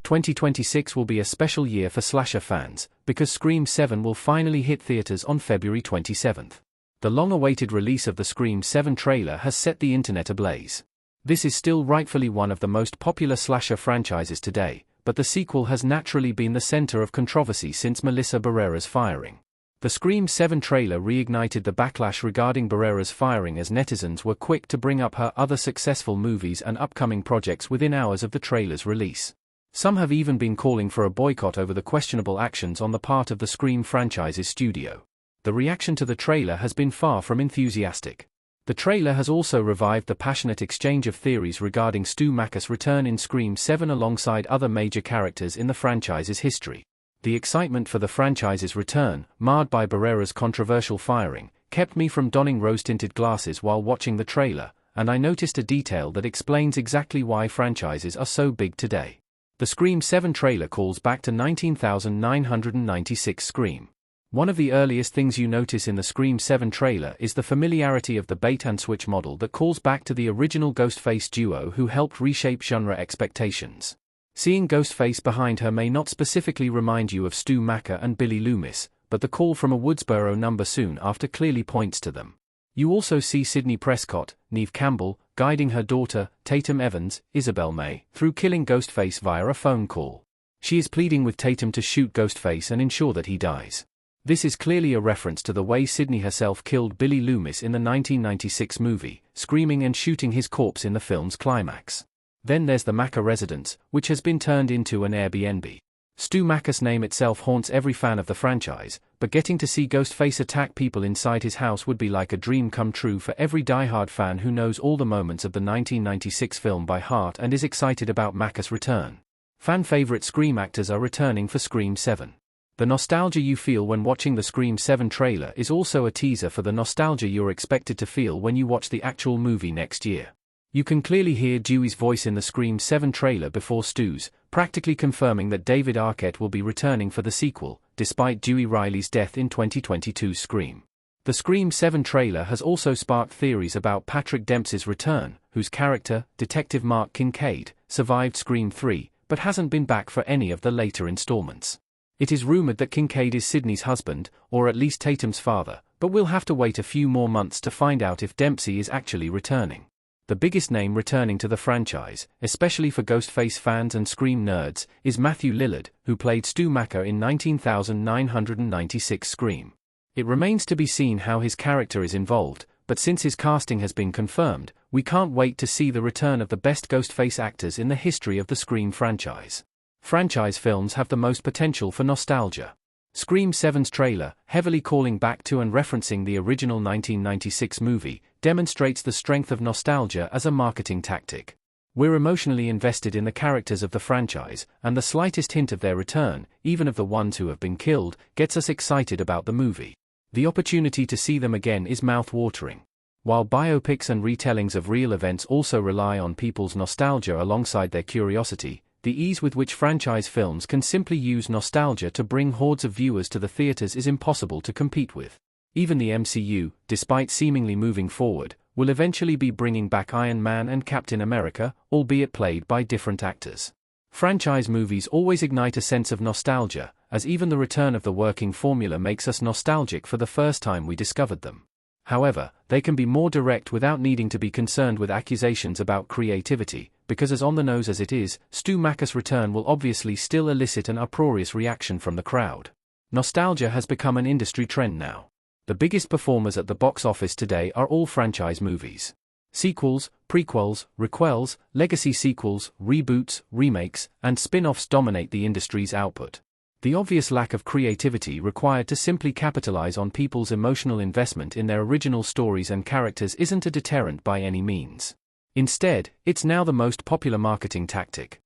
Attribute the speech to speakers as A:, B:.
A: 2026 will be a special year for slasher fans, because Scream 7 will finally hit theaters on February 27th. The long-awaited release of the Scream 7 trailer has set the internet ablaze. This is still rightfully one of the most popular slasher franchises today, but the sequel has naturally been the center of controversy since Melissa Barrera's firing. The Scream 7 trailer reignited the backlash regarding Barrera's firing as netizens were quick to bring up her other successful movies and upcoming projects within hours of the trailer's release. Some have even been calling for a boycott over the questionable actions on the part of the Scream franchise's studio. The reaction to the trailer has been far from enthusiastic. The trailer has also revived the passionate exchange of theories regarding Stu Mack's return in Scream 7 alongside other major characters in the franchise's history. The excitement for the franchise's return, marred by Barrera's controversial firing, kept me from donning rose-tinted glasses while watching the trailer, and I noticed a detail that explains exactly why franchises are so big today. The Scream 7 trailer calls back to 19,996 Scream. One of the earliest things you notice in the Scream 7 trailer is the familiarity of the bait-and-switch model that calls back to the original Ghostface duo who helped reshape genre expectations. Seeing Ghostface behind her may not specifically remind you of Stu Mack and Billy Loomis, but the call from a Woodsboro number soon after clearly points to them. You also see Sidney Prescott, Neve Campbell, guiding her daughter, Tatum Evans, Isabel May, through killing Ghostface via a phone call. She is pleading with Tatum to shoot Ghostface and ensure that he dies. This is clearly a reference to the way Sidney herself killed Billy Loomis in the 1996 movie, screaming and shooting his corpse in the film's climax. Then there's the Macca residence, which has been turned into an Airbnb. Stu Mack's name itself haunts every fan of the franchise, but getting to see Ghostface attack people inside his house would be like a dream come true for every die-hard fan who knows all the moments of the 1996 film by heart and is excited about Mack's return. Fan-favorite Scream actors are returning for Scream 7. The nostalgia you feel when watching the Scream 7 trailer is also a teaser for the nostalgia you're expected to feel when you watch the actual movie next year. You can clearly hear Dewey's voice in the Scream 7 trailer before Stu's, practically confirming that David Arquette will be returning for the sequel, despite Dewey Riley's death in 2022's Scream. The Scream 7 trailer has also sparked theories about Patrick Dempsey's return, whose character, Detective Mark Kincaid, survived Scream 3, but hasn't been back for any of the later installments. It is rumored that Kincaid is Sidney's husband, or at least Tatum's father, but we'll have to wait a few more months to find out if Dempsey is actually returning. The biggest name returning to the franchise, especially for Ghostface fans and Scream nerds, is Matthew Lillard, who played Stu Mack in 19,996 Scream. It remains to be seen how his character is involved, but since his casting has been confirmed, we can't wait to see the return of the best Ghostface actors in the history of the Scream franchise. Franchise films have the most potential for nostalgia. Scream 7's trailer, heavily calling back to and referencing the original 1996 movie, demonstrates the strength of nostalgia as a marketing tactic. We're emotionally invested in the characters of the franchise, and the slightest hint of their return, even of the ones who have been killed, gets us excited about the movie. The opportunity to see them again is mouth-watering. While biopics and retellings of real events also rely on people's nostalgia alongside their curiosity, the ease with which franchise films can simply use nostalgia to bring hordes of viewers to the theaters is impossible to compete with. Even the MCU, despite seemingly moving forward, will eventually be bringing back Iron Man and Captain America, albeit played by different actors. Franchise movies always ignite a sense of nostalgia, as even the return of the working formula makes us nostalgic for the first time we discovered them. However, they can be more direct without needing to be concerned with accusations about creativity, because as on-the-nose as it is, Stu Mack's return will obviously still elicit an uproarious reaction from the crowd. Nostalgia has become an industry trend now. The biggest performers at the box office today are all franchise movies. Sequels, prequels, requels, legacy sequels, reboots, remakes, and spin-offs dominate the industry's output. The obvious lack of creativity required to simply capitalize on people's emotional investment in their original stories and characters isn't a deterrent by any means. Instead, it's now the most popular marketing tactic.